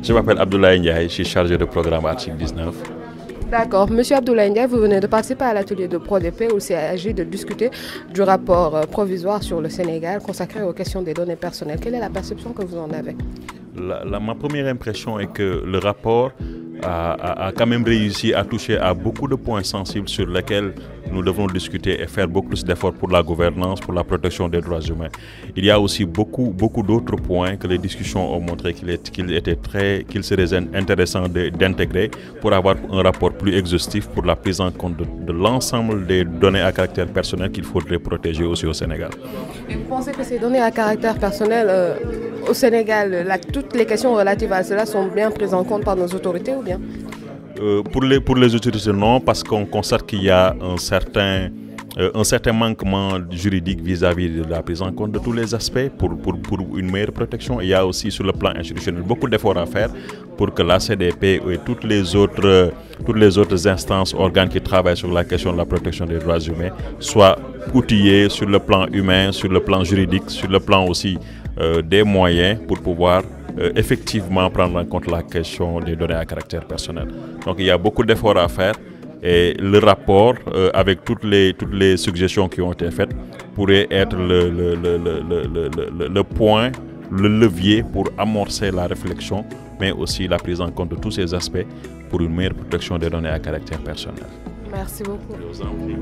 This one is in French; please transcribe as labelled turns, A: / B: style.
A: Je m'appelle Abdoulaye Ndiaye, je suis chargé de programme Article 19.
B: D'accord. Monsieur Abdoulaye Ndiaye, vous venez de participer à l'atelier de ProDP où il s'agit de discuter du rapport provisoire sur le Sénégal consacré aux questions des données personnelles. Quelle est la perception que vous en avez?
A: Ma première impression est que le rapport a quand même réussi à toucher à beaucoup de points sensibles sur lesquels nous devons discuter et faire beaucoup plus d'efforts pour la gouvernance, pour la protection des droits humains. Il y a aussi beaucoup d'autres points que les discussions ont montré qu'il serait intéressant d'intégrer pour avoir un rapport plus exhaustif pour la prise en compte de l'ensemble des données à caractère personnel qu'il faudrait protéger aussi au Sénégal.
B: Et vous pensez que ces données à caractère personnel au Sénégal, toutes les questions relatives à cela sont bien prises en compte par nos autorités ou bien?
A: Pour les autorités, non, parce qu'on constate qu'il y a un certain manquement juridique vis-à-vis de la prise en compte de tous les aspects pour une meilleure protection. Il y a aussi sur le plan institutionnel beaucoup d'efforts à faire pour que la CDP et toutes les autres instances, organes qui travaillent sur la question de la protection des droits humains soient outillés sur le plan humain, sur le plan juridique, sur le plan aussi des moyens pour pouvoir effectivement prendre en compte la question des données à caractère personnel. Donc il y a beaucoup d'efforts à faire et le rapport avec toutes les suggestions qui ont été faites pourrait être le point, le levier pour amorcer la réflexion mais aussi la prise en compte de tous ces aspects pour une meilleure protection des données à caractère personnel.
B: Merci beaucoup.
A: Je vous en prie.